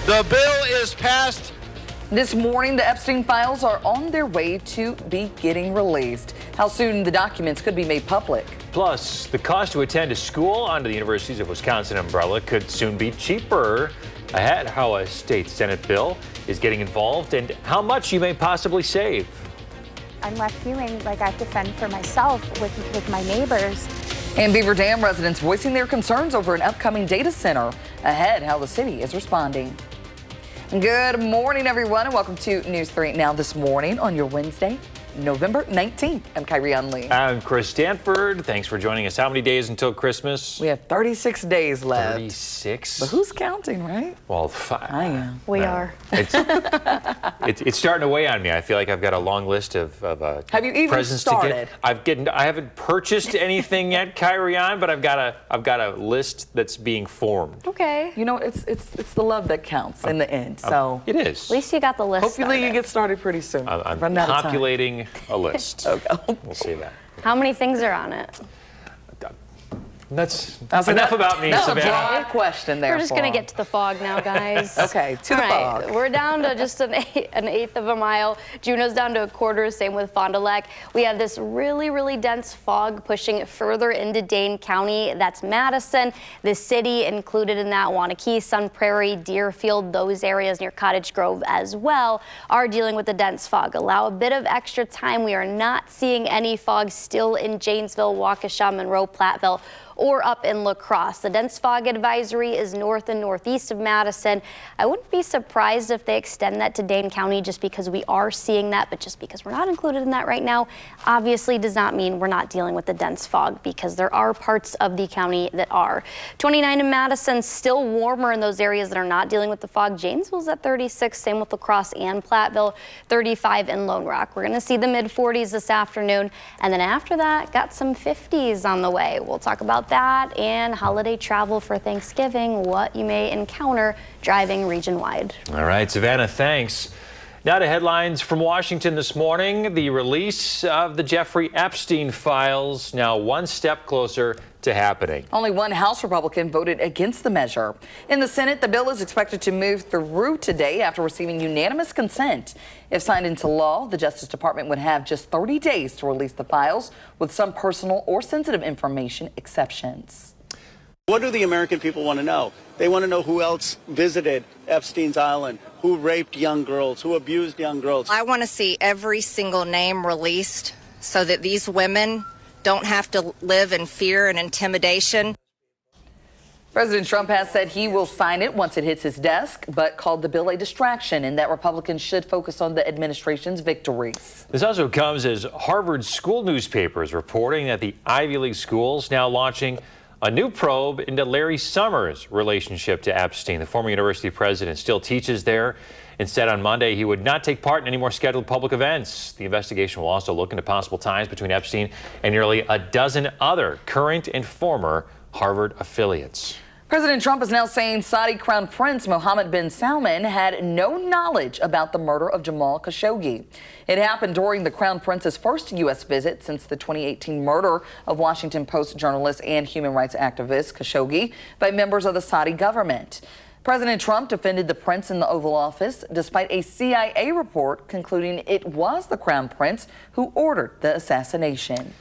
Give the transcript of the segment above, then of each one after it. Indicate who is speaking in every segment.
Speaker 1: The bill is passed.
Speaker 2: This morning, the Epstein files are on their way to be getting released. How soon the documents could be made public.
Speaker 3: Plus, the cost to attend a school under the Universities of Wisconsin umbrella could soon be cheaper. Ahead, how a state Senate bill is getting involved and how much you may possibly save.
Speaker 4: I'm left feeling like I have to fend for myself with my neighbors.
Speaker 2: And Beaver Dam residents voicing their concerns over an upcoming data center. Ahead, how the city is responding. Good morning, everyone, and welcome to News 3 Now this morning on your Wednesday, November 19th. I'm Kyrie Unley.
Speaker 3: I'm Chris Stanford. Thanks for joining us. How many days until Christmas?
Speaker 2: We have 36 days left.
Speaker 3: 36?
Speaker 2: But who's counting, right?
Speaker 3: Well,
Speaker 2: I am.
Speaker 4: We are.
Speaker 3: It's starting to weigh on me. I feel like I've got a long list of
Speaker 2: Have you even
Speaker 3: presents
Speaker 2: started?
Speaker 3: to get. I haven't purchased anything yet, Kyrie, but I've got a list that's being formed.
Speaker 4: Okay.
Speaker 2: You know, it's the love that counts in the end. So
Speaker 3: It is.
Speaker 4: At least you got the list.
Speaker 2: hopefully you
Speaker 4: started.
Speaker 2: get started pretty soon.
Speaker 3: I'm
Speaker 2: Running out of time.
Speaker 3: populating a list.
Speaker 2: Okay.
Speaker 3: We'll see that.
Speaker 4: How many things are on it?
Speaker 3: That's
Speaker 2: So
Speaker 3: enough about me,
Speaker 2: that's
Speaker 3: Savannah.
Speaker 2: a broad question there.
Speaker 4: We're just going to get to the fog now, guys.
Speaker 2: Okay, to the
Speaker 4: All right,
Speaker 2: fog.
Speaker 4: we're down to just an eighth of a mile. Juneau's down to a quarter, same with Fond du Lac. We have this really, really dense fog pushing further into Dane County. That's Madison, the city included in that, Wanakee, Sun Prairie, Deerfield, those areas near Cottage Grove as well are dealing with the dense fog. Allow a bit of extra time. We are not seeing any fog still in Janesville, Waukesha, Monroe, Platteville, or up in La Crosse. The dense fog advisory is north and northeast of Madison. I wouldn't be surprised if they extend that to Dane County just because we are seeing that, but just because we're not included in that right now, obviously does not mean we're not dealing with the dense fog because there are parts of the county that are. 29 in Madison, still warmer in those areas that are not dealing with the fog. Janesville's at 36, same with La Crosse and Platteville, 35 in Lone Rock. We're going to see the mid-40s this afternoon, and then after that, got some 50s on the way. We'll talk about that and holiday travel for Thanksgiving, what you may encounter driving region-wide.
Speaker 3: All right, Savannah, thanks. Now to headlines from Washington this morning. The release of the Jeffrey Epstein files now one step closer to happening.
Speaker 2: Only one House Republican voted against the measure. In the Senate, the bill is expected to move through today after receiving unanimous consent. If signed into law, the Justice Department would have just 30 days to release the files, with some personal or sensitive information exceptions.
Speaker 5: What do the American people want to know? They want to know who else visited Epstein's Island, who raped young girls, who abused young girls.
Speaker 6: I want to see every single name released so that these women don't have to live in fear and intimidation.
Speaker 2: President Trump has said he will sign it once it hits his desk, but called the bill a distraction and that Republicans should focus on the administration's victories.
Speaker 3: This also comes as Harvard school newspaper is reporting that the Ivy League schools now launching a new probe into Larry Summers' relationship to Epstein. The former university president still teaches there. Instead, on Monday, he would not take part in any more scheduled public events. The investigation will also look into possible ties between Epstein and nearly a dozen other current and former Harvard affiliates.
Speaker 2: President Trump is now saying Saudi Crown Prince Mohammed bin Salman had no knowledge about the murder of Jamal Khashoggi. It happened during the Crown Prince's first U.S. visit since the 2018 murder of Washington Post journalist and human rights activist Khashoggi by members of the Saudi government. President Trump defended the prince in the Oval Office despite a CIA report concluding it was the Crown Prince who ordered the assassination.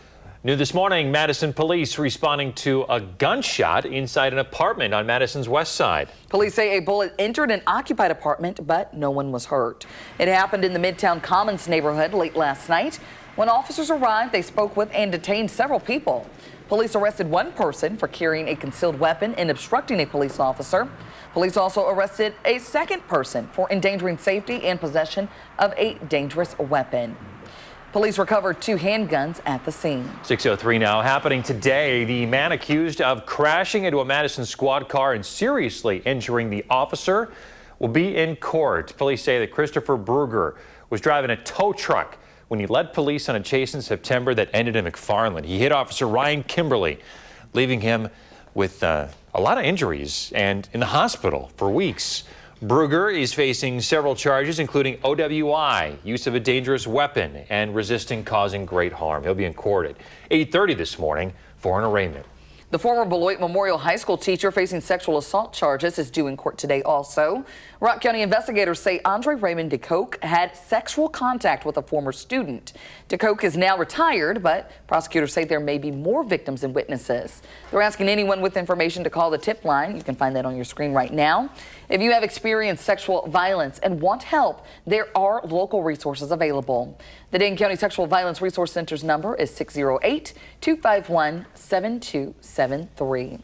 Speaker 3: New this morning, Madison police responding to a gunshot inside an apartment on Madison's west side.
Speaker 2: Police say a bullet entered an occupied apartment, but no one was hurt. It happened in the Midtown Commons neighborhood late last night. When officers arrived, they spoke with and detained several people. Police arrested one person for carrying a concealed weapon and obstructing a police officer. Police also arrested a second person for endangering safety and possession of a dangerous weapon. Police recovered 2 handguns at the scene.
Speaker 3: 6:03 now. Happening today, the man accused of crashing into a Madison squad car and seriously injuring the officer will be in court. Police say that Christopher Bruger was driving a tow truck when he led police on a chase in September that ended in McFarland. He hit Officer Ryan Kimberly, leaving him with a lot of injuries and in the hospital for weeks. Bruger is facing several charges, including OWI, use of a dangerous weapon, and resisting causing great harm. He'll be in court at 8:30 this morning for an arraignment.
Speaker 2: The former Beloit Memorial High School teacher facing sexual assault charges is due in court today also. Rock County investigators say Andre Raymond DeCoke had sexual contact with a former student. DeCoke is now retired, but prosecutors say there may be more victims and witnesses. They're asking anyone with information to call the tip line. You can find that on your screen right now. If you have experienced sexual violence and want help, there are local resources available. The Dane County Sexual Violence Resource Center's number is 608-251-7273.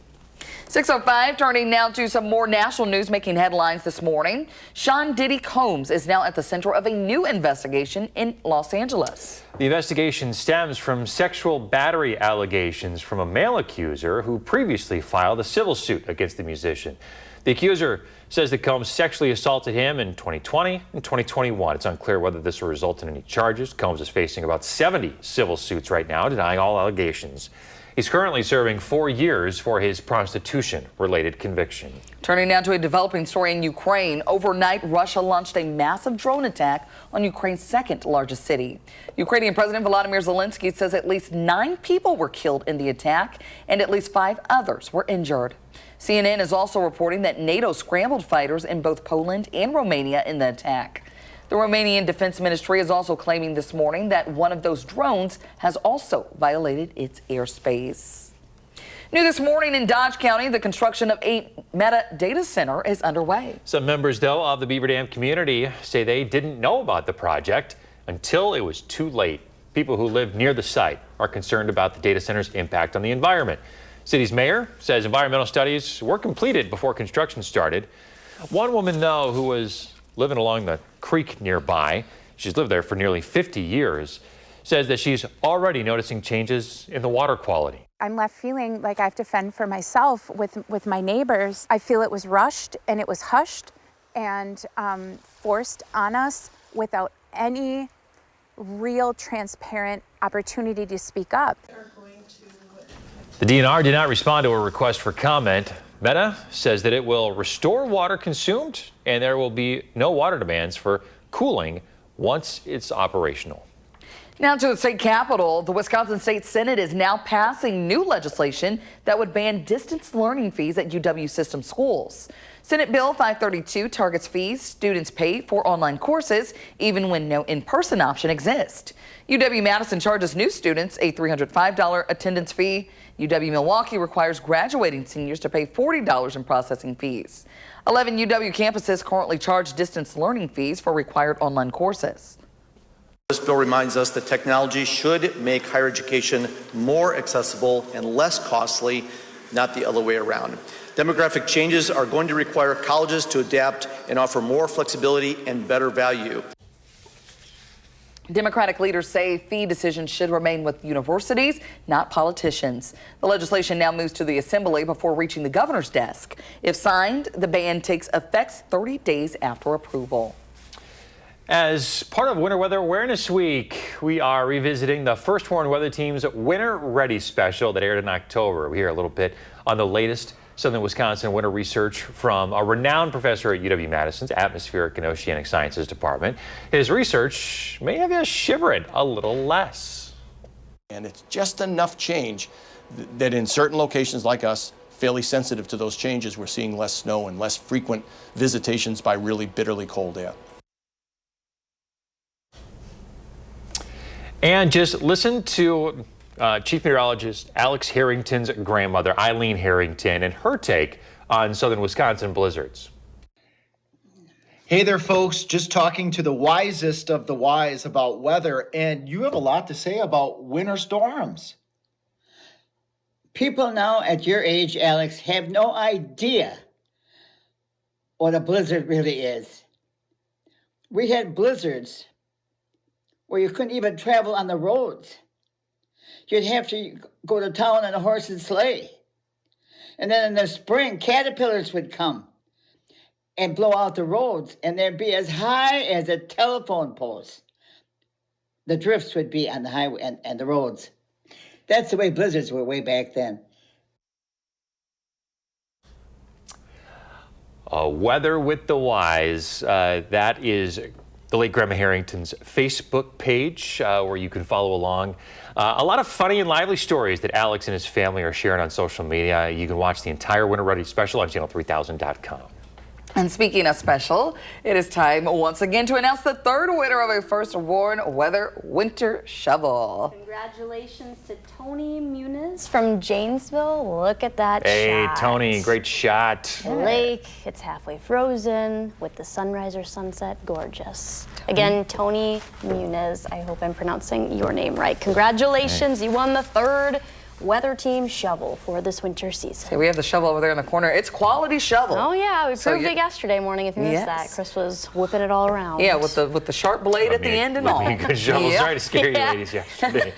Speaker 2: 6:05, turning now to some more national news making headlines this morning. Sean Diddy Combs is now at the center of a new investigation in Los Angeles.
Speaker 3: The investigation stems from sexual battery allegations from a male accuser who previously filed a civil suit against the musician. The accuser says that Combs sexually assaulted him in 2020 and 2021. It's unclear whether this will result in any charges. Combs is facing about 70 civil suits right now, denying all allegations. He's currently serving 4 years for his prostitution-related conviction.
Speaker 2: Turning now to a developing story in Ukraine. Overnight, Russia launched a massive drone attack on Ukraine's second largest city. Ukrainian President Volodymyr Zelensky says at least 9 people were killed in the attack and at least 5 others were injured. CNN is also reporting that NATO scrambled fighters in both Poland and Romania in the attack. The Romanian Defense Ministry is also claiming this morning that one of those drones has also violated its airspace. New this morning in Dodge County, the construction of a Meta data center is underway.
Speaker 3: Some members, though, of the Beaver Dam community say they didn't know about the project until it was too late. People who live near the site are concerned about the data center's impact on the environment. City's mayor says environmental studies were completed before construction started. One woman, though, who was living along the creek nearby, she's lived there for nearly 50 years, says that she's already noticing changes in the water quality.
Speaker 7: I'm left feeling like I have to fend for myself with my neighbors. I feel it was rushed and it was hushed and forced on us without any real transparent opportunity to speak up.
Speaker 3: The DNR did not respond to a request for comment. Meta says that it will restore water consumed and there will be no water demands for cooling once it's operational.
Speaker 2: Now to the state capitol. The Wisconsin State Senate is now passing new legislation that would ban distance learning fees at UW system schools. Senate Bill 532 targets fees students pay for online courses even when no in-person option exists. UW-Madison charges new students a $305 attendance fee. UW-Milwaukee requires graduating seniors to pay $40 in processing fees. 11 UW campuses currently charge distance learning fees for required online courses.
Speaker 8: This bill reminds us that technology should make higher education more accessible and less costly, not the other way around. Demographic changes are going to require colleges to adapt and offer more flexibility and better value.
Speaker 2: Democratic leaders say fee decisions should remain with universities, not politicians. The legislation now moves to the Assembly before reaching the governor's desk. If signed, the ban takes effect 30 days after approval.
Speaker 3: As part of Winter Weather Awareness Week, we are revisiting the First Warn Weather Team's Winter Ready special that aired in October. We hear a little bit on the latest Southern Wisconsin winter research from a renowned professor at UW-Madison's Atmospheric and Oceanic Sciences Department. His research may have you shivering a little less.
Speaker 9: And it's just enough change that in certain locations like us, fairly sensitive to those changes, we're seeing less snow and less frequent visitations by really bitterly cold air.
Speaker 3: And just listen to Chief Meteorologist Alex Harrington's grandmother, Eileen Harrington, and her take on southern Wisconsin blizzards.
Speaker 1: Hey there, folks. Just talking to the wisest of the wise about weather, and you have a lot to say about winter storms.
Speaker 10: People now at your age, Alex, have no idea what a blizzard really is. We had blizzards where you couldn't even travel on the roads. You'd have to go to town on a horse and sleigh. And then in the spring, caterpillars would come and blow out the roads, and they'd be as high as a telephone post. The drifts would be on the highway and the roads. That's the way blizzards were way back then.
Speaker 3: Weather with the wise. That is the late Grandma Harrington's Facebook page where you can follow along. A lot of funny and lively stories that Alex and his family are sharing on social media. You can watch the entire Winter Ready special on channel3000.com.
Speaker 2: And speaking of special, it is time once again to announce the third winner of a First Warn Weather Winter Shovel.
Speaker 4: Congratulations to Tony Muniz from Janesville. Look at that shot.
Speaker 3: Hey, Tony, great shot.
Speaker 4: The lake, it's halfway frozen with the sunrise or sunset. Gorgeous. Again, Tony Muniz. I hope I'm pronouncing your name right. Congratulations. You won the third Weather Team shovel for this winter season.
Speaker 2: Hey, we have the shovel over there in the corner. It's quality shovel.
Speaker 4: Oh yeah, we proved it yesterday morning. If you missed that, Chris was whipping it all around.
Speaker 2: Yeah, with the sharp blade at the end and all.
Speaker 3: Good shovel. Sorry to scare you ladies yesterday.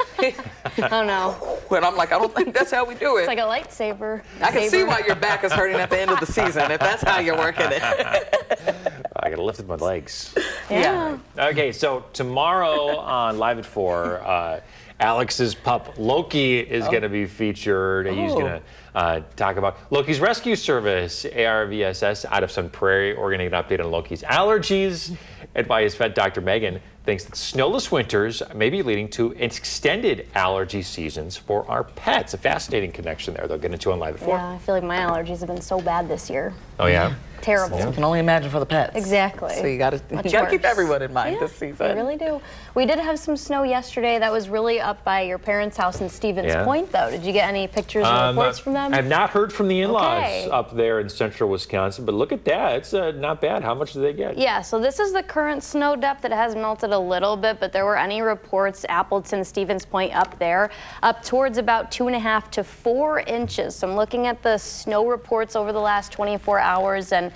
Speaker 4: Oh no.
Speaker 2: When I'm like, I don't think that's how we do it.
Speaker 4: It's like a lightsaber.
Speaker 2: I can see why your back is hurting at the end of the season if that's how you're working it.
Speaker 3: I gotta lift my legs.
Speaker 4: Yeah.
Speaker 3: Okay, so tomorrow on Live at 4, Alex's pup Loki is going to be featured. He's going to talk about Loki's rescue service, ARVSS, out of Sun Prairie. We're going to get an update on Loki's allergies. And by his vet, Dr. Megan thinks that snowless winters may be leading to extended allergy seasons for our pets. A fascinating connection there. They'll get into on Live at 4.
Speaker 4: Yeah, I feel like my allergies have been so bad this year.
Speaker 3: Oh, yeah?
Speaker 4: Terrible.
Speaker 2: So you can only imagine for the pets.
Speaker 4: Exactly.
Speaker 2: So you got to keep everyone in mind this season.
Speaker 4: We really do. We did have some snow yesterday. That was really up by your parents' house in Stevens Point, though. Did you get any pictures or reports from them?
Speaker 3: I've not heard from the in-laws up there in central Wisconsin, but look at that. It's not bad. How much do they get?
Speaker 4: Yeah, so this is the current snow depth. It has melted a little bit, but there were any reports, Appleton, Stevens Point up there, up towards about 2.5 to 4 inches. So I'm looking at the snow reports over the last 24 hours, and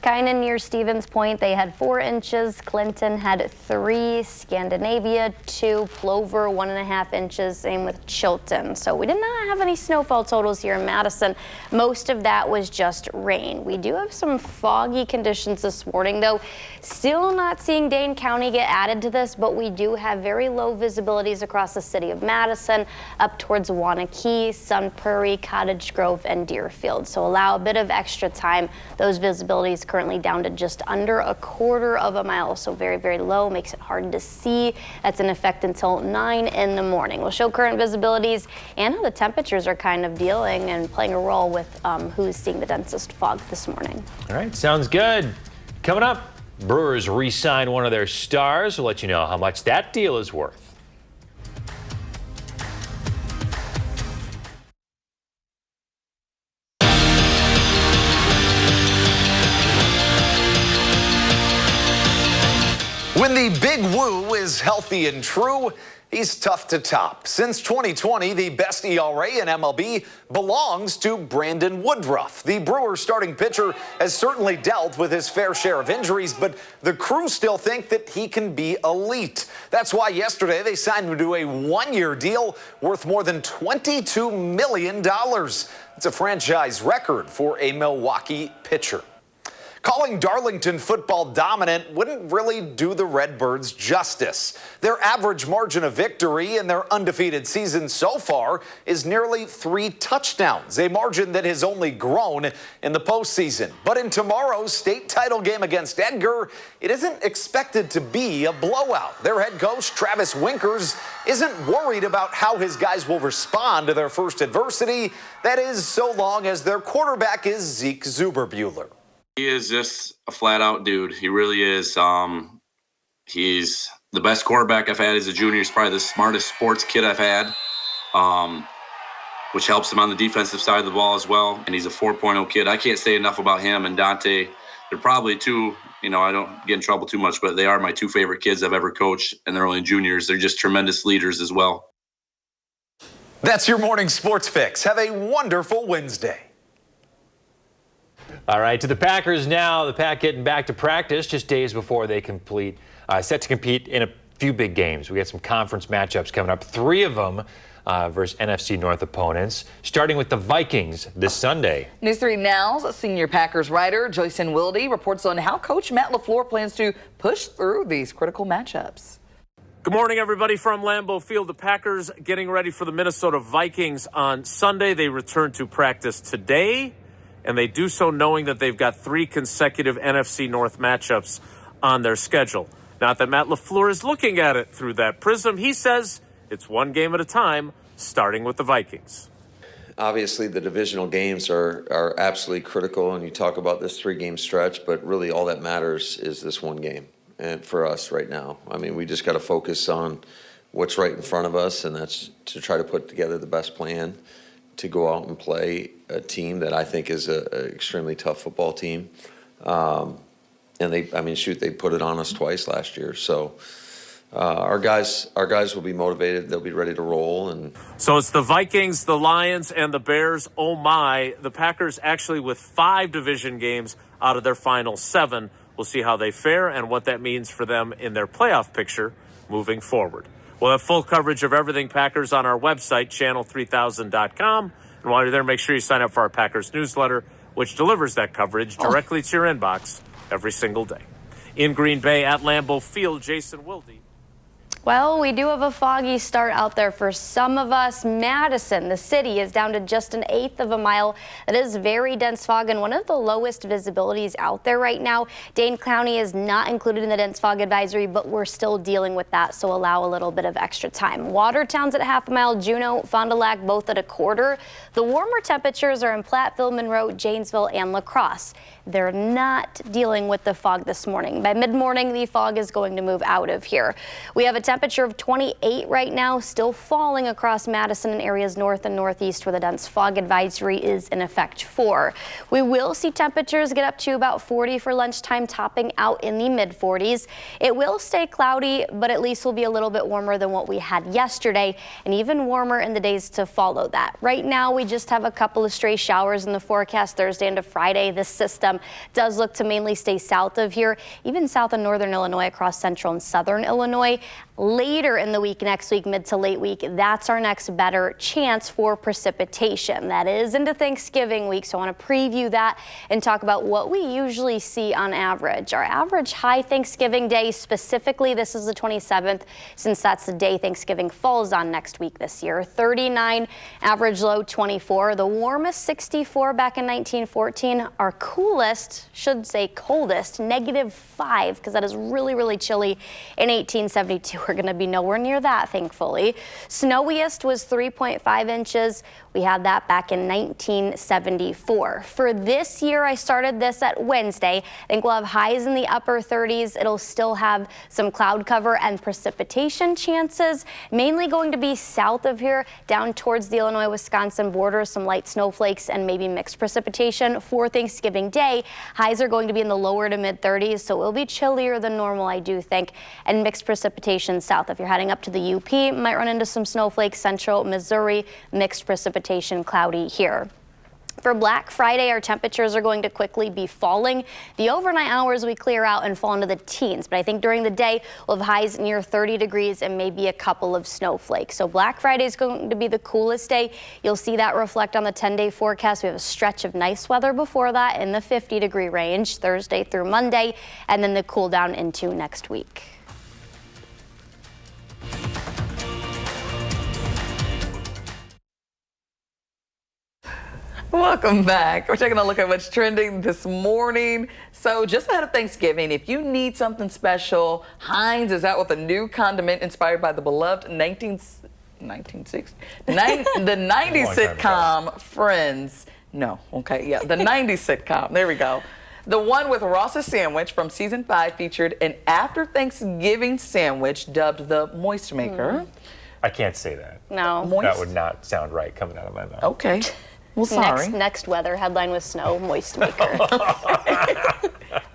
Speaker 4: kind of near Stevens Point, they had 4 inches. Clinton had 3. Scandinavia 2. Plover 1.5 inches. Same with Chilton. So we did not have any snowfall totals here in Madison. Most of that was just rain. We do have some foggy conditions this morning, though. Still not seeing Dane County get added to this, but we do have very low visibilities across the city of Madison, up towards Wanakee, Sun Prairie, Cottage Grove, and Deerfield. So allow a bit of extra time. Those visibilities currently down to just under 1/4 mile, so very, very low, makes it hard to see. That's in effect until 9 in the morning. We'll show current visibilities and how the temperatures are kind of dealing and playing a role with who's seeing the densest fog this morning.
Speaker 3: All right, sounds good. Coming up, Brewers re-signed one of their stars. We'll let you know how much that deal is worth.
Speaker 11: When the big woo is healthy and true, he's tough to top. Since 2020, the best ERA in MLB belongs to Brandon Woodruff. The Brewers starting pitcher has certainly dealt with his fair share of injuries, but the crew still think that he can be elite. That's why yesterday they signed him to a 1-year deal worth more than $22 million. It's a franchise record for a Milwaukee pitcher. Calling Darlington football dominant wouldn't really do the Redbirds justice. Their average margin of victory in their undefeated season so far is nearly 3 touchdowns, a margin that has only grown in the postseason. But in tomorrow's state title game against Edgar, it isn't expected to be a blowout. Their head coach, Travis Winkers, isn't worried about how his guys will respond to their first adversity. That is, so long as their quarterback is Zeke Zuberbuehler.
Speaker 12: He is just a flat-out dude. He really is. He's the best quarterback I've had as a junior. He's probably the smartest sports kid I've had, which helps him on the defensive side of the ball as well. And he's a 4.0 kid. I can't say enough about him and Dante. They're probably two, I don't get in trouble too much, but they are my 2 favorite kids I've ever coached, and they're only juniors. They're just tremendous leaders as well.
Speaker 11: That's your morning sports fix. Have a wonderful Wednesday.
Speaker 3: All right, to the Packers now. The Pack getting back to practice just days before they set to compete in a few big games. We got some conference matchups coming up, 3 of them versus NFC North opponents, starting with the Vikings this Sunday.
Speaker 2: News 3 Now's senior Packers writer Joyson Wilde reports on how Coach Matt LaFleur plans to push through these critical matchups.
Speaker 13: Good morning, everybody from Lambeau Field. The Packers getting ready for the Minnesota Vikings on Sunday. They return to practice today, and they do so knowing that they've got 3 consecutive NFC North matchups on their schedule. Not that Matt LaFleur is looking at it through that prism. He says it's one game at a time, starting with the Vikings.
Speaker 14: Obviously, the divisional games are absolutely critical, and you talk about this 3-game stretch, but really all that matters is this one game. And for us right now, I mean, we just got to focus on what's right in front of us, and that's to try to put together the best plan to go out and play a team that I think is an extremely tough football team. And they put it on us twice last year. So our guys will be motivated. They'll be ready to roll. And
Speaker 13: so it's the Vikings, the Lions, and the Bears. Oh my, the Packers actually with 5 division games out of their final 7. We'll see how they fare and what that means for them in their playoff picture moving forward. We'll have full coverage of everything Packers on our website, channel3000.com. And while you're there, make sure you sign up for our Packers newsletter, which delivers that coverage directly to your inbox every single day. In Green Bay at Lambeau Field, Jason Wilde.
Speaker 4: Well, we do have a foggy start out there for some of us. Madison, the city, is down to just an 1/8 of a mile. It is very dense fog and one of the lowest visibilities out there right now. Dane County is not included in the dense fog advisory, but we're still dealing with that, so allow a little bit of extra time. Watertown's at 1/2 mile, Juneau, Fond du Lac, both at 1/4. The warmer temperatures are in Platteville, Monroe, Janesville, and La Crosse. They're not dealing with the fog this morning. By mid-morning, the fog is going to move out of here. We have a temperature of 28 right now, still falling across Madison and areas north and northeast where the dense fog advisory is in effect for. We will see temperatures get up to about 40 for lunchtime, topping out in the mid-40s. It will stay cloudy, but at least will be a little bit warmer than what we had yesterday, and even warmer in the days to follow that. Right now, we just have a couple of stray showers in the forecast Thursday into Friday. This system does look to mainly stay south of here, even south of northern Illinois, across central and southern Illinois. Later in the week, next week, mid to late week, that's our next better chance for precipitation. That is into Thanksgiving week, so I want to preview that and talk about what we usually see on average. Our average high Thanksgiving day, specifically, this is the 27th, since that's the day Thanksgiving falls on next week this year. 39, average low 24. The warmest 64 back in 1914. Our coolest, should say coldest, -5, because that is really, really chilly in 1872. We're going to be nowhere near that, thankfully. Snowiest was 3.5 inches. We had that back in 1974. For this year, I started this at Wednesday. I think we'll have highs in the upper 30s. It'll still have some cloud cover and precipitation chances, mainly going to be south of here, down towards the Illinois-Wisconsin border, some light snowflakes and maybe mixed precipitation for Thanksgiving Day. Highs are going to be in the lower to mid 30s, so it will be chillier than normal, I do think, and mixed precipitation south. If you're heading up to the UP, might run into some snowflakes. Central Missouri, mixed precipitation, cloudy here. For Black Friday, our temperatures are going to quickly be falling. The overnight hours we clear out and fall into the teens, but I think during the day we'll have highs near 30 degrees and maybe a couple of snowflakes. So Black Friday is going to be the coolest day. You'll see that reflect on the 10-day forecast. We have a stretch of nice weather before that in the 50-degree range, Thursday through Monday, and then the cool down into next week.
Speaker 2: Welcome back. We're taking a look at what's trending this morning. So just ahead of Thanksgiving, if you need something special, Heinz is out with a new condiment inspired by the beloved the 90s sitcom Friends. No, okay, yeah, the 90s sitcom. There we go. The one with Ross's sandwich from season 5 featured an after Thanksgiving sandwich dubbed the Moist Maker.
Speaker 3: I can't say that.
Speaker 4: No.
Speaker 3: That would not sound right coming out of my mouth.
Speaker 2: Okay. Well, sorry.
Speaker 4: Next weather headline with snow, Moist Maker.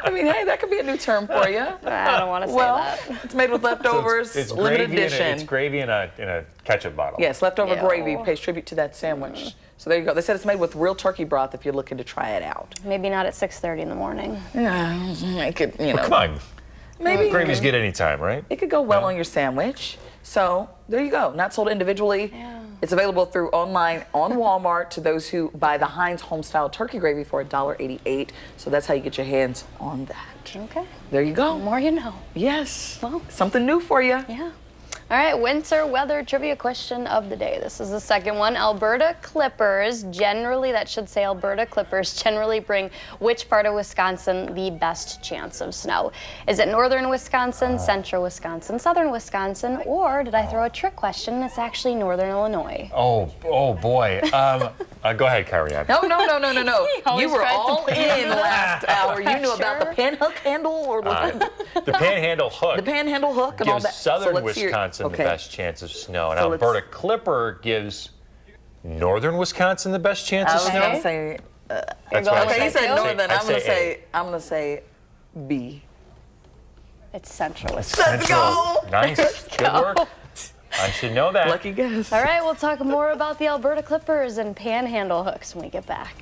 Speaker 2: I mean, hey, that could be a new term for you.
Speaker 4: I don't want to say
Speaker 2: that. It's made with leftovers,
Speaker 3: So it's
Speaker 2: limited
Speaker 3: gravy
Speaker 2: edition.
Speaker 3: it's gravy in a ketchup bottle.
Speaker 2: Yes, leftover
Speaker 4: Ew.
Speaker 2: gravy pays tribute to that sandwich. So there you go. They said it's made with real turkey broth if you're looking to try it out.
Speaker 4: Maybe not at 6:30 in the morning.
Speaker 2: Yeah, it could, you know.
Speaker 3: Well, come on.
Speaker 2: Maybe
Speaker 3: Gravy's good any time, right?
Speaker 2: it could go well on your sandwich. So there you go. Not sold individually.
Speaker 4: Yeah.
Speaker 2: It's available through online on Walmart to those who buy the Heinz Homestyle Turkey Gravy for $1.88. So that's how you get your hands on that.
Speaker 4: Okay.
Speaker 2: There you go.
Speaker 4: The more you know.
Speaker 2: Yes.
Speaker 4: Well.
Speaker 2: Something new for you.
Speaker 4: Yeah. All right, winter weather trivia question of the day. This is the second one. Alberta Clippers generally bring which part of Wisconsin the best chance of snow? Is it northern Wisconsin, central Wisconsin, southern Wisconsin, or did I throw a trick question? It's actually northern Illinois.
Speaker 3: Oh boy. Go ahead, Kyrie.
Speaker 2: No. You were all in
Speaker 4: do
Speaker 2: last hour. You knew about the panhandle or
Speaker 3: The panhandle hook.
Speaker 2: the panhandle hook and all
Speaker 3: Gives
Speaker 2: that.
Speaker 3: southern
Speaker 2: let's hear-
Speaker 3: Wisconsin the
Speaker 2: okay.
Speaker 3: best chance of snow, and
Speaker 2: So let's-
Speaker 3: Alberta Clipper gives northern Wisconsin the best chance
Speaker 2: I
Speaker 3: of
Speaker 2: was
Speaker 3: snow.
Speaker 2: gonna say.
Speaker 3: That's what I
Speaker 2: Okay, you
Speaker 3: said.
Speaker 2: said northern.
Speaker 3: A.
Speaker 2: I'm gonna say B.
Speaker 4: It's central Wisconsin.
Speaker 2: Let's go.
Speaker 3: Nice. Good work. I should know that.
Speaker 2: Lucky guess.
Speaker 4: All right, we'll talk more about the Alberta Clippers and panhandle hooks when we get back.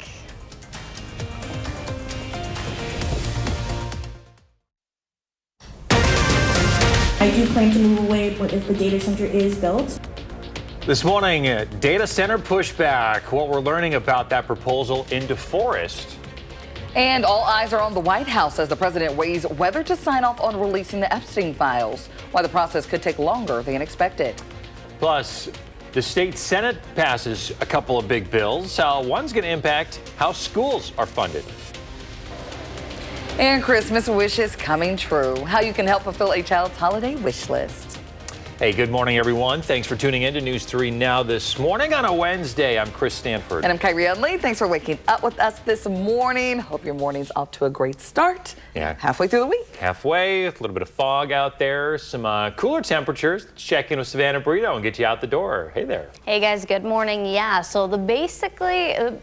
Speaker 15: I do plan to move away if the data center is built.
Speaker 3: This morning, data center pushback. What we're learning about that proposal in DeForest.
Speaker 2: And all eyes are on the White House as the president weighs whether to sign off on releasing the Epstein files, why the process could take longer than expected.
Speaker 3: Plus, the state Senate passes a couple of big bills. One's going to impact how schools are funded.
Speaker 2: And Christmas wishes coming true. How you can help fulfill a child's holiday wish list.
Speaker 3: Hey, good morning, everyone. Thanks for tuning in to News 3 Now this morning on a Wednesday. I'm Chris Stanford.
Speaker 2: And I'm Kyrie Udley. Thanks for waking up with us this morning. Hope your morning's off to a great start.
Speaker 3: Yeah.
Speaker 2: Halfway through the week.
Speaker 3: Halfway, a little bit of fog out there, some cooler temperatures. Let's check in with Savannah Brito and get you out the door. Hey there.
Speaker 4: Hey guys, good morning. Yeah, so the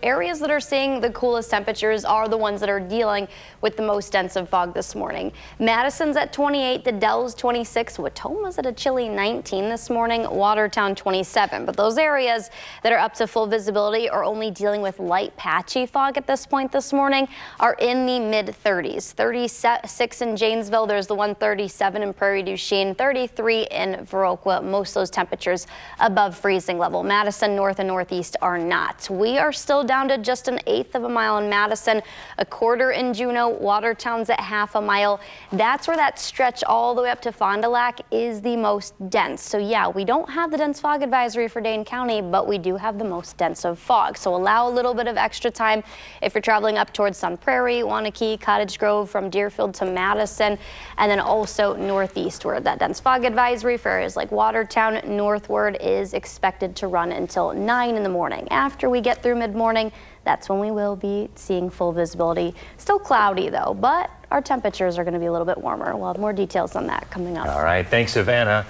Speaker 4: areas that are seeing the coolest temperatures are the ones that are dealing with the most dense of fog this morning. Madison's at 28, the Dells 26, Watoma's at a chilly 19 this morning, Watertown 27. But those areas that are up to full visibility or only dealing with light patchy fog at this point this morning are in the mid 30s. 36 in Janesville, there's the 137 in Prairie du Chien, 33 in Viroqua. Most of those temperatures above freezing level. Madison, north and northeast are not. We are still down to just an eighth of a mile in Madison, a quarter in Juneau, Watertown's at half a mile. That's where that stretch all the way up to Fond du Lac is the most dense. So yeah, we don't have the dense fog advisory for Dane County, but we do have the most dense of fog. So allow a little bit of extra time if you're traveling up towards Sun Prairie, Wanakee, Cottage Grove, from Deerfield to Madison, and then also northeast where that dense fog advisory for areas like Watertown northward is expected to run until 9 in the morning. After we get through mid-morning, that's when we will be seeing full visibility. Still cloudy though, but our temperatures are going to be a little bit warmer. We'll have more details on that coming up.
Speaker 3: All right, thanks, Savannah.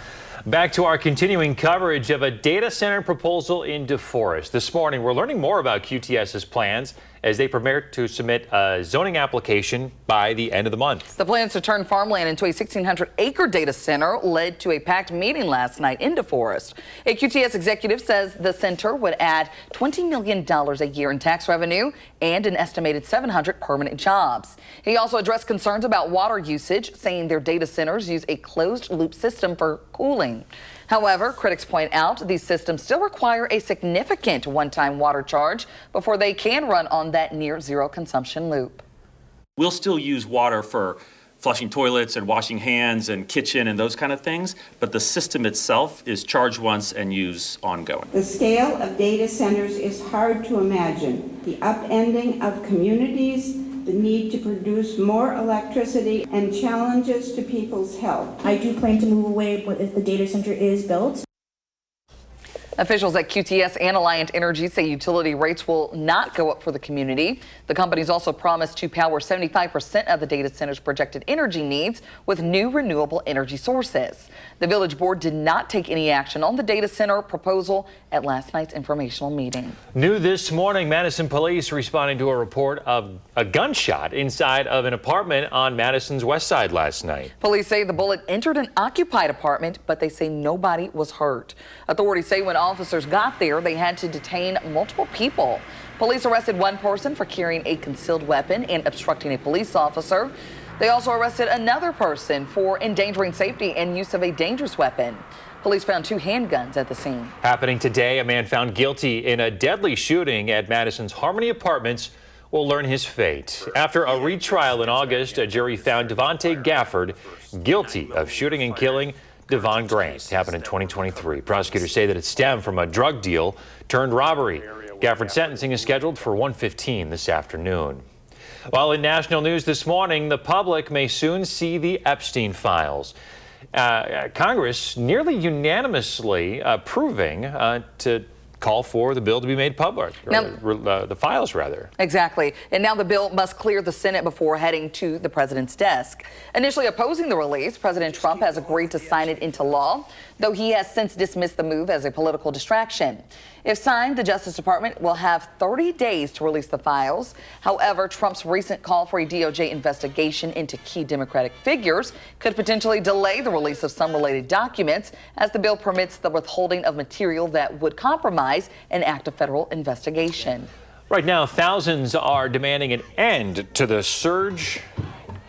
Speaker 3: Back to our continuing coverage of a data center proposal in DeForest. This morning, we're learning more about QTS's plans as they prepare to submit a zoning application by the end of the month.
Speaker 2: The plans to turn farmland into a 1,600-acre data center led to a packed meeting last night in DeForest. A QTS executive says the center would add $20 million a year in tax revenue and an estimated 700 permanent jobs. He also addressed concerns about water usage, saying their data centers use a closed-loop system for cooling. However, critics point out these systems still require a significant one-time water charge before they can run on that near-zero consumption loop.
Speaker 16: We'll still use water for flushing toilets and washing hands and kitchen and those kind of things, but the system itself is charge once and use ongoing.
Speaker 17: The scale of data centers is hard to imagine. The upending of communities, the need to produce more electricity, and challenges to people's health.
Speaker 15: I do plan to move away if the data center is built.
Speaker 2: Officials at QTS and Alliant Energy say utility rates will not go up for the community. The companies also promised to power 75% of the data center's projected energy needs with new renewable energy sources. The village board did not take any action on the data center proposal at last night's informational meeting.
Speaker 3: New this morning, Madison police responding to a report of a gunshot inside of an apartment on Madison's west side last night.
Speaker 2: Police say the bullet entered an occupied apartment, but they say nobody was hurt. Authorities say when officers got there, they had to detain multiple people. Police arrested one person for carrying a concealed weapon and obstructing a police officer. They also arrested another person for endangering safety and use of a dangerous weapon. Police found 2 handguns at the scene.
Speaker 3: Happening today, a man found guilty in a deadly shooting at Madison's Harmony Apartments will learn his fate. After a retrial in August, a jury found Devontae Gafford guilty of shooting and killing Devon Grant happened in 2023. Prosecutors say that it stemmed from a drug deal turned robbery. Gafford's sentencing is scheduled for 1:15 this afternoon. While in national news this morning, the public may soon see the Epstein files. Congress nearly unanimously approving to call for the bill to be made public, or the files rather.
Speaker 2: Exactly. And now the bill must clear the Senate before heading to the president's desk. Initially opposing the release, President Trump has agreed to sign it into law, though he has since dismissed the move as a political distraction. If signed, the Justice Department will have 30 days to release the files. However, Trump's recent call for a DOJ investigation into key Democratic figures could potentially delay the release of some related documents, as the bill permits the withholding of material that would compromise an active federal investigation.
Speaker 3: Right now, thousands are demanding an end to the surge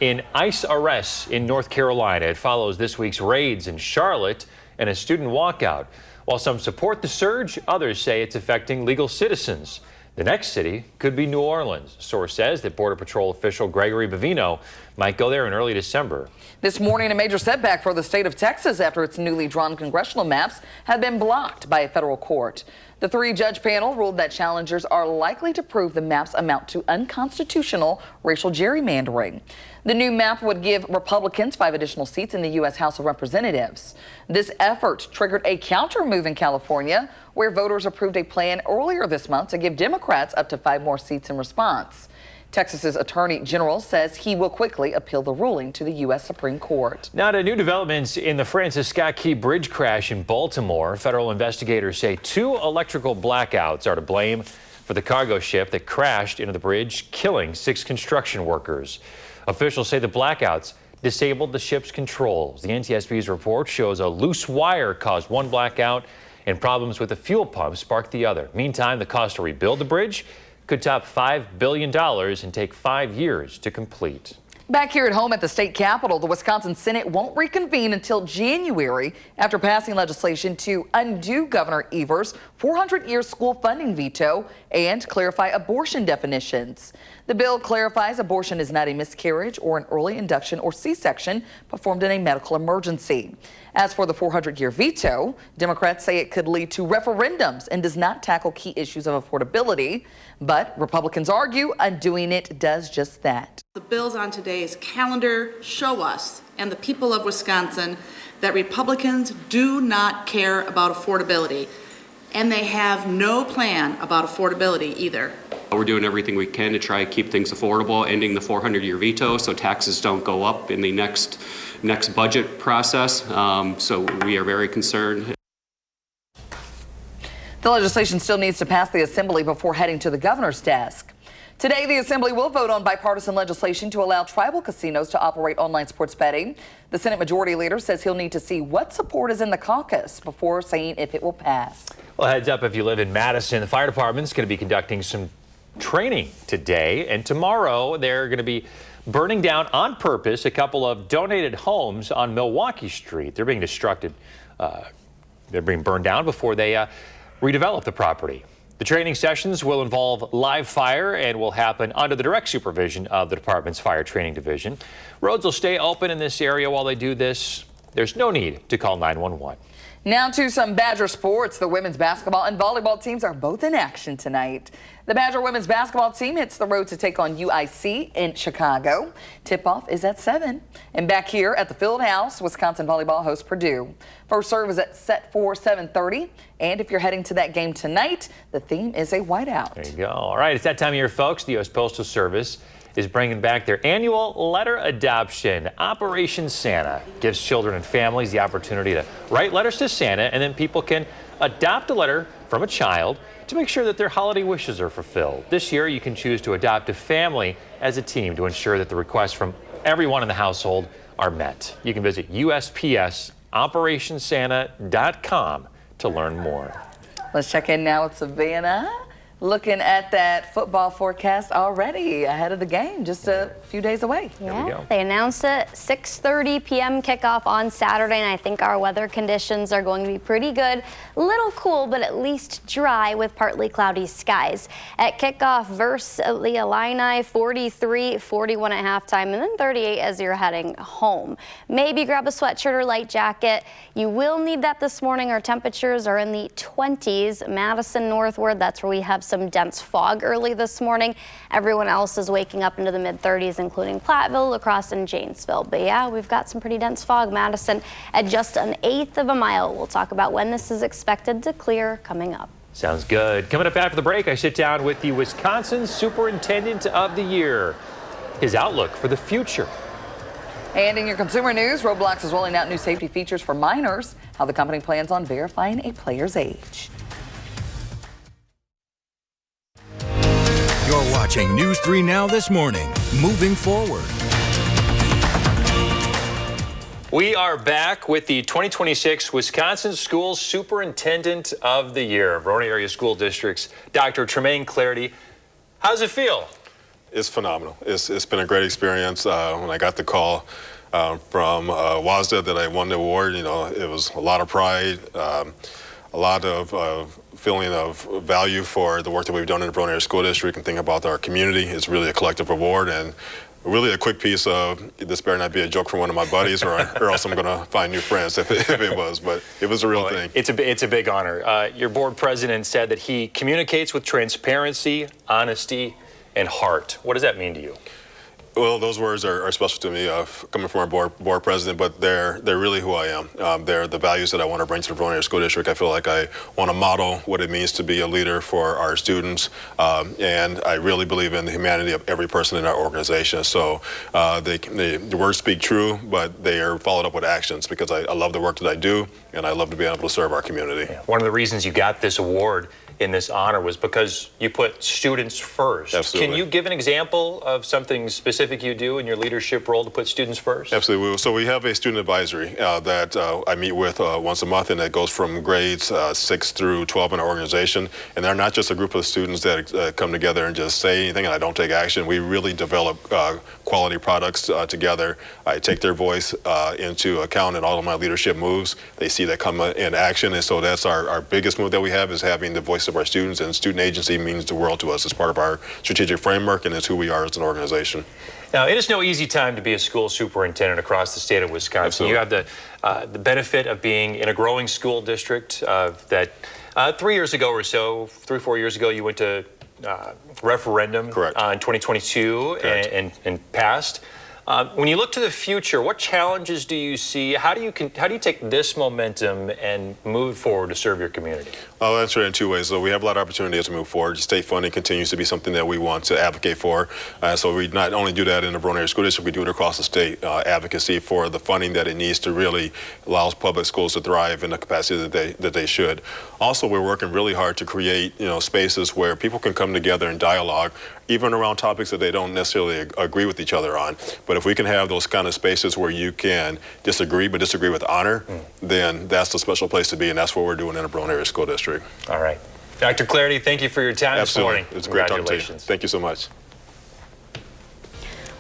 Speaker 3: in ICE arrests in North Carolina. It follows this week's raids in Charlotte and a student walkout. While some support the surge, others say it's affecting legal citizens. The next city could be New Orleans. A source says that Border Patrol official Gregory Bavino might go there in early December.
Speaker 2: This morning, a major setback for the state of Texas after its newly drawn congressional maps have been blocked by a federal court. The three-judge panel ruled that challengers are likely to prove the maps amount to unconstitutional racial gerrymandering. The new map would give Republicans 5 additional seats in the U.S. House of Representatives. This effort triggered a counter move in California, where voters approved a plan earlier this month to give Democrats up to 5 more seats in response. Texas's Attorney General says he will quickly appeal the ruling to the U.S. Supreme Court.
Speaker 3: Now to new developments in the Francis Scott Key Bridge crash in Baltimore. Federal investigators say 2 electrical blackouts are to blame for the cargo ship that crashed into the bridge, killing 6 construction workers. Officials say the blackouts disabled the ship's controls. The NTSB's report shows a loose wire caused one blackout and problems with the fuel pump sparked the other. Meantime, the cost to rebuild the bridge could top $5 billion and take 5 years to complete.
Speaker 2: Back here at home at the state capitol, the Wisconsin Senate won't reconvene until January after passing legislation to undo Governor Evers' 400-year school funding veto and clarify abortion definitions. The bill clarifies abortion is not a miscarriage or an early induction or C-section performed in a medical emergency. As for the 400-year veto, Democrats say it could lead to referendums and does not tackle key issues of affordability. But Republicans argue undoing it does just that.
Speaker 18: The bills on today's calendar show us and the people of Wisconsin that Republicans do not care about affordability, and they have no plan about affordability either.
Speaker 19: We're doing everything we can to try to keep things affordable, ending the 400-year veto so taxes don't go up in the next budget process. So we are very concerned.
Speaker 2: The legislation still needs to pass the Assembly before heading to the governor's desk. Today, the Assembly will vote on bipartisan legislation to allow tribal casinos to operate online sports betting. The Senate Majority Leader says he'll need to see what support is in the caucus before saying if it will pass.
Speaker 3: Well, heads up if you live in Madison, the fire department's going to be conducting some training today, and tomorrow they're going to be burning down on purpose a couple of donated homes on Milwaukee Street. They're being they're being burned down before they redevelop the property. The training sessions will involve live fire and will happen under the direct supervision of the department's fire training division. Roads will stay open in this area while they do this. There's no need to call 911.
Speaker 2: Now to some Badger sports. The women's basketball and volleyball teams are both in action tonight. The Badger women's basketball team hits the road to take on UIC in Chicago. Tip-off is at 7. And back here at the Fieldhouse, Wisconsin volleyball hosts Purdue. First serve is set for 7:30. And if you're heading to that game tonight, the theme is a whiteout.
Speaker 3: There you go. All right, it's that time of year, folks. The U.S. Postal Service is bringing back their annual letter adoption. Operation Santa gives children and families the opportunity to write letters to Santa, and then people can adopt a letter from a child to make sure that their holiday wishes are fulfilled. This year, you can choose to adopt a family as a team to ensure that the requests from everyone in the household are met. You can visit USPSOperationSanta.com to learn more.
Speaker 2: Let's check in now with Savannah. Looking at that football forecast already ahead of the game, just a few days away.
Speaker 4: Yeah, they announced it 6:30 p.m. kickoff on Saturday, and I think our weather conditions are going to be pretty good. A little cool, but at least dry with partly cloudy skies. At kickoff versus the Illini, 43, 41 at halftime, and then 38 as you're heading home. Maybe grab a sweatshirt or light jacket. You will need that this morning. Our temperatures are in the 20s. Madison northward, that's where we have some dense fog early this morning. Everyone else is waking up into the mid-30s, including Platteville, La Crosse, and Janesville. But yeah, we've got some pretty dense fog. Madison at just an eighth of a mile. We'll talk about when this is expected to clear coming up.
Speaker 3: Sounds good. Coming up after the break, I sit down with the Wisconsin Superintendent of the Year. His outlook for the future.
Speaker 2: And in your consumer news, Roblox is rolling out new safety features for minors, how the company plans on verifying a player's age.
Speaker 20: You're watching News 3 Now this morning. Moving forward.
Speaker 3: We are back with the 2026 Wisconsin School Superintendent of the Year, Verona Area School District's Dr. Tremaine Clarity. How does it feel?
Speaker 21: It's phenomenal. It's been a great experience. When I got the call from WASDA that I won the award, you know, it was a lot of pride, a lot of feeling of value for the work that we've done in the Verona Area School District and thinking about our community. It's really a collective award and really a quick piece of this better not be a joke from one of my buddies or else I'm going to find new friends if it was, but it was a real thing.
Speaker 3: It's a big honor. Your board president said that he communicates with transparency, honesty, and heart. What does that mean to you?
Speaker 21: Well, those words are special to me, coming from our board president, but they're really who I am. They're the values that I want to bring to the Verona Area School District. I feel like I want to model what it means to be a leader for our students, and I really believe in the humanity of every person in our organization. So the words speak true, but they are followed up with actions because I love the work that I do, and I love to be able to serve our community.
Speaker 3: Yeah. One of the reasons you got this award in this honor was because you put students first.
Speaker 21: Absolutely.
Speaker 3: Can you give an example of something specific you do in your leadership role to put students first?
Speaker 21: Absolutely. So we have a student advisory that I meet with once a month, and it goes from grades 6 through 12 in our organization. And they're not just a group of students that come together and just say anything and I don't take action. We really develop quality products together. I take their voice into account in all of my leadership moves. They see that come in action, and so that's our biggest move that we have is having the voice of our students, and student agency means the world to us. It's part of our strategic framework, and it's who we are as an organization.
Speaker 3: Now, it is no easy time to be a school superintendent across the state of Wisconsin.
Speaker 21: Absolutely.
Speaker 3: You have the benefit of being in a growing school district that 3 years ago or so, 3 or 4 years ago, you went to referendum.
Speaker 21: Correct.
Speaker 3: In 2022 and passed. When you look to the future, what challenges do you see? How do you take this momentum and move forward to serve your community?
Speaker 21: I'll answer it in two ways. So we have a lot of opportunity as we move forward. State funding continues to be something that we want to advocate for. So we not only do that in the Verona Area School District, we do it across the state. Advocacy for the funding that it needs to really allow public schools to thrive in the capacity that they should. Also, we're working really hard to create spaces where people can come together and dialogue, even around topics that they don't necessarily agree with each other on. But if we can have those kind of spaces where you can disagree, but disagree with honor, then that's the special place to be, and that's what we're doing in the Verona Area School District.
Speaker 3: All right. Dr. Clarity, thank you for your time this morning.
Speaker 21: It's great talking to you.
Speaker 3: Congratulations.
Speaker 21: Thank you so much.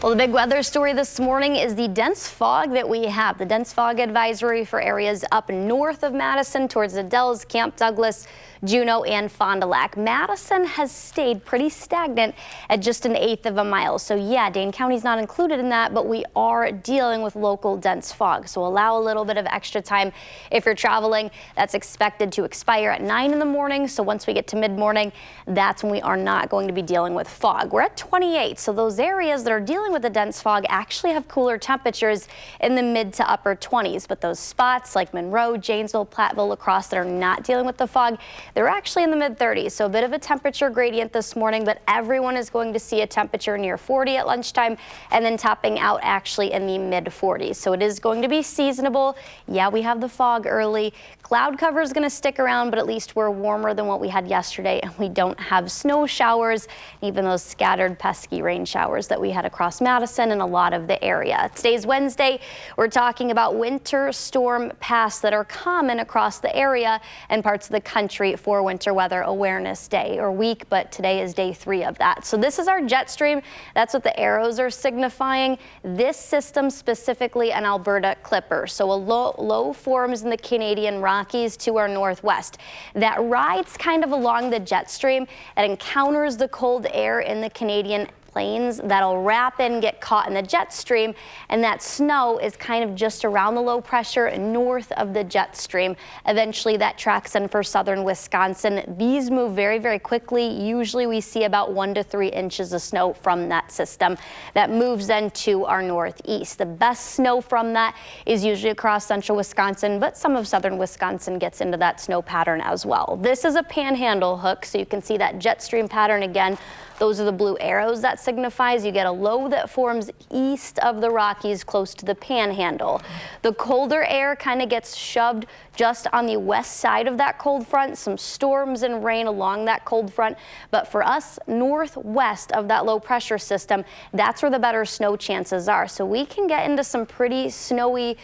Speaker 4: Well, the big weather story this morning is the dense fog that we have. The dense fog advisory for areas up north of Madison towards the Dells, Camp Douglas, Juneau, and Fond du Lac. Madison has stayed pretty stagnant at just an eighth of a mile. So yeah, Dane County's not included in that, but we are dealing with local dense fog. So allow a little bit of extra time if you're traveling. That's expected to expire at 9 in the morning. So once we get to mid-morning, that's when we are not going to be dealing with fog. We're at 28. So those areas that are dealing with the dense fog actually have cooler temperatures in the mid to upper 20s. But those spots like Monroe, Janesville, Platteville, La Crosse that are not dealing with the fog, they're actually in the mid-30s, so a bit of a temperature gradient this morning, but everyone is going to see a temperature near 40 at lunchtime and then topping out actually in the mid-40s. So it is going to be seasonable. Yeah, we have the fog early. Cloud cover is going to stick around, but at least we're warmer than what we had yesterday, and we don't have snow showers, even those scattered pesky rain showers that we had across Madison and a lot of the area. Today's Wednesday. We're talking about winter storm paths that are common across the area and parts of the country for Winter Weather Awareness Day or week, but today is day 3 of that. So this is our jet stream. That's what the arrows are signifying. This system specifically an Alberta Clipper, so a low forms in the Canadian Rockies to our northwest. That rides kind of along the jet stream and encounters the cold air in the Canadian plains that'll wrap in, get caught in the jet stream, and that snow is kind of just around the low pressure north of the jet stream. Eventually that tracks in for southern Wisconsin. These move very, very quickly. Usually we see about 1 to 3 inches of snow from that system that moves then to our northeast. The best snow from that is usually across central Wisconsin, but some of southern Wisconsin gets into that snow pattern as well. This is a panhandle hook, so you can see that jet stream pattern again. Those are the blue arrows that signifies you get a low that forms east of the Rockies close to the panhandle. The colder air kind of gets shoved just on the west side of that cold front, some storms and rain along that cold front. But for us, northwest of that low pressure system, that's where the better snow chances are. So we can get into some pretty snowy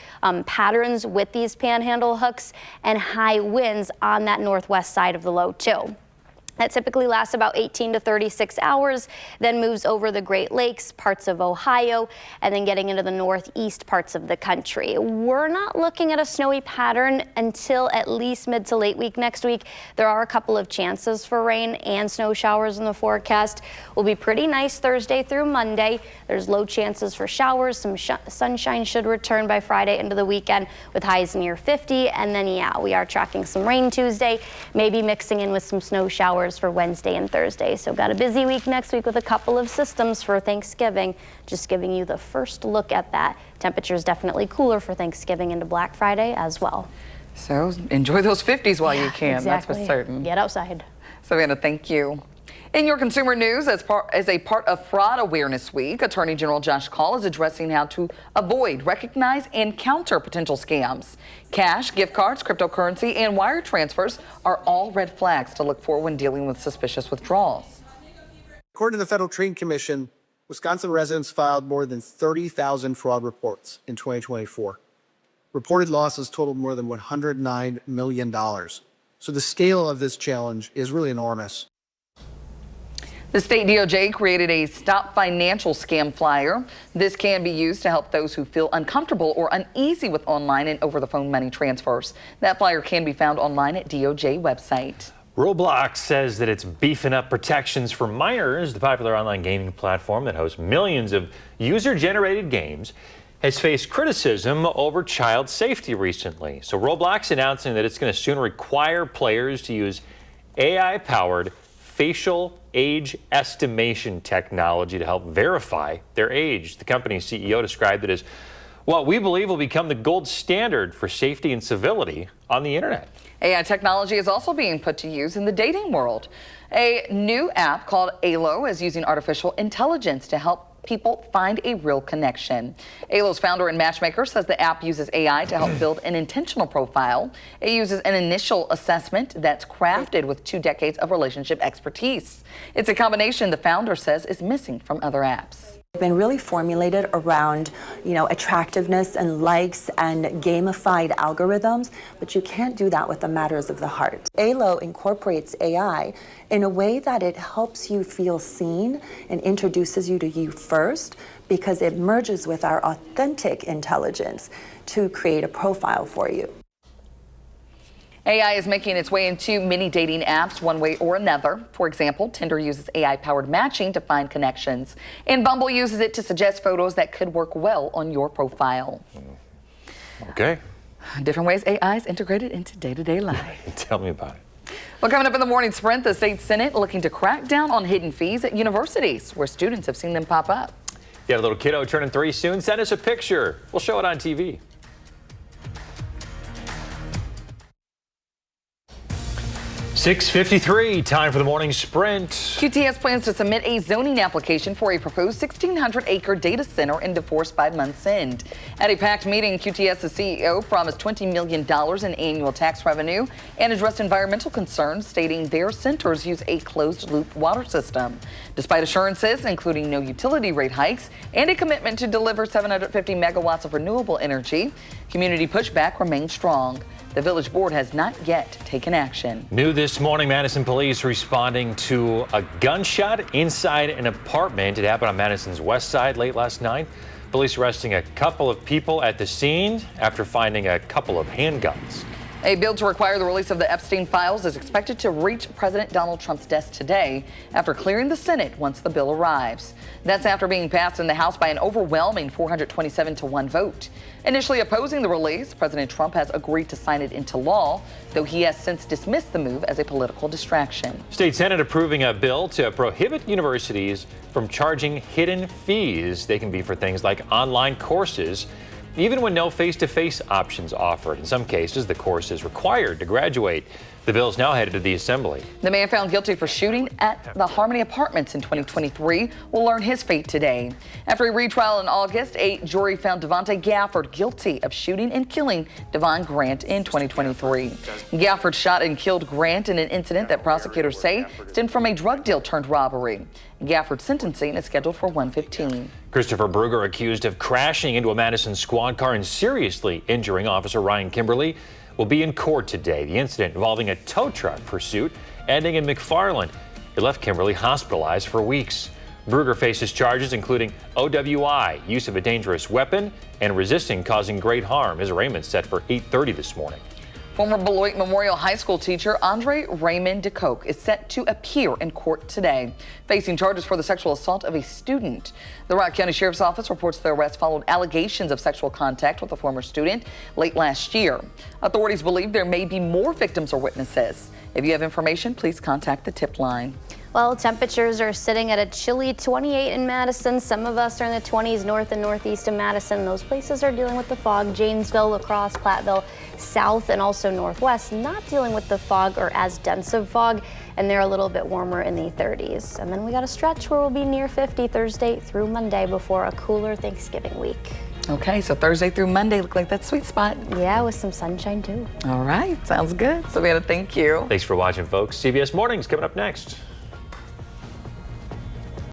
Speaker 4: patterns with these panhandle hooks and high winds on that northwest side of the low too. That typically lasts about 18 to 36 hours, then moves over the Great Lakes, parts of Ohio, and then getting into the northeast parts of the country. We're not looking at a snowy pattern until at least mid to late week next week. There are a couple of chances for rain and snow showers in the forecast. Will be pretty nice Thursday through Monday. There's low chances for showers. Some sunshine should return by Friday into the weekend with highs near 50. And then, yeah, we are tracking some rain Tuesday, maybe mixing in with some snow showers for Wednesday and Thursday. So got a busy week next week with a couple of systems for Thanksgiving. Just giving you the first look at that. Temperatures definitely cooler for Thanksgiving into Black Friday as well.
Speaker 2: So enjoy those 50s while you can.
Speaker 4: Exactly.
Speaker 2: That's for certain.
Speaker 4: Get outside.
Speaker 2: Savannah, thank you. In your consumer news, as a part of Fraud Awareness Week, Attorney General Josh Kaul is addressing how to avoid, recognize, and counter potential scams. Cash, gift cards, cryptocurrency, and wire transfers are all red flags to look for when dealing with suspicious withdrawals.
Speaker 5: According to the Federal Trade Commission, Wisconsin residents filed more than 30,000 fraud reports in 2024. Reported losses totaled more than $109 million. So the scale of this challenge is really enormous.
Speaker 2: The state DOJ created a Stop Financial Scam flyer. This can be used to help those who feel uncomfortable or uneasy with online and over-the-phone money transfers. That flyer can be found online at DOJ website.
Speaker 3: Roblox says that it's beefing up protections for minors. The popular online gaming platform that hosts millions of user-generated games has faced criticism over child safety recently. So Roblox announcing that it's going to soon require players to use AI-powered facial age estimation technology to help verify their age. The company's CEO described it as what we believe will become the gold standard for safety and civility on the internet.
Speaker 2: AI technology is also being put to use in the dating world. A new app called Alo is using artificial intelligence to help people find a real connection. Alo's founder and matchmaker says the app uses AI to help build an intentional profile. It uses an initial assessment that's crafted with 2 decades of relationship expertise. It's a combination the founder says is missing from other apps.
Speaker 22: Been really formulated around, attractiveness and likes and gamified algorithms, but you can't do that with the matters of the heart. Alo incorporates AI in a way that it helps you feel seen and introduces you to you first, because it merges with our authentic intelligence to create a profile for you.
Speaker 2: AI is making its way into many dating apps one way or another. For example, Tinder uses AI-powered matching to find connections, and Bumble uses it to suggest photos that could work well on your profile.
Speaker 3: Okay.
Speaker 2: Different ways AI is integrated into day-to-day life.
Speaker 3: Tell me about it.
Speaker 2: Well, coming up in the morning sprint, the state Senate looking to crack down on hidden fees at universities where students have seen them pop up.
Speaker 3: You have a little kiddo turning 3 soon? Send us a picture. We'll show it on TV. 6:53, time for the morning sprint.
Speaker 2: QTS plans to submit a zoning application for a proposed 1,600-acre data center in DeForest by month's end. At a packed meeting, QTS's CEO promised $20 million in annual tax revenue and addressed environmental concerns, stating their centers use a closed-loop water system. Despite assurances, including no utility rate hikes and a commitment to deliver 750 megawatts of renewable energy, community pushback remains strong. The village board has not yet taken action.
Speaker 3: New this morning, Madison police responding to a gunshot inside an apartment. It happened on Madison's west side late last night. Police arresting a couple of people at the scene after finding a couple of handguns.
Speaker 2: A bill to require the release of the Epstein files is expected to reach President Donald Trump's desk today after clearing the Senate once the bill arrives. That's after being passed in the House by an overwhelming 427-1 vote. Initially opposing the release, President Trump has agreed to sign it into law, though he has since dismissed the move as a political distraction.
Speaker 3: State Senate approving a bill to prohibit universities from charging hidden fees. They can be for things like online courses, even when no face-to-face options offered. In some cases, the course is required to graduate. The bill is now headed to the Assembly.
Speaker 2: The man found guilty for shooting at the Harmony Apartments in 2023 will learn his fate today. After a retrial in August, a jury found Devontae Gafford guilty of shooting and killing Devon Grant in 2023. Gafford shot and killed Grant in an incident that prosecutors say stemmed from a drug deal turned robbery. Gafford's sentencing is scheduled for 1:15.
Speaker 3: Christopher Bruger accused of crashing into a Madison squad car and seriously injuring Officer Ryan Kimberly will be in court today. The incident involving a tow truck pursuit ending in McFarland. It left Kimberly hospitalized for weeks. Bruger faces charges including OWI, use of a dangerous weapon, and resisting causing great harm. His arraignment set for 8:30 this morning.
Speaker 2: Former Beloit Memorial High School teacher Andre Raymond DeCoke is set to appear in court today, facing charges for the sexual assault of a student. The Rock County Sheriff's Office reports the arrest followed allegations of sexual contact with a former student late last year. Authorities believe there may be more victims or witnesses. If you have information, please contact the tip line.
Speaker 4: Well, temperatures are sitting at a chilly 28 in Madison. Some of us are in the 20s north and northeast of Madison. Those places are dealing with the fog. Janesville, La Crosse, Platteville, south and also northwest, not dealing with the fog or as dense of fog, and they're a little bit warmer in the 30s. And then we got a stretch where we'll be near 50 Thursday through Monday before a cooler Thanksgiving week.
Speaker 2: Okay, so Thursday through Monday look like that sweet spot.
Speaker 4: Yeah, with some sunshine too.
Speaker 2: All right, sounds good. Savannah, thank you.
Speaker 3: Thanks for watching, folks. CBS Mornings coming up next.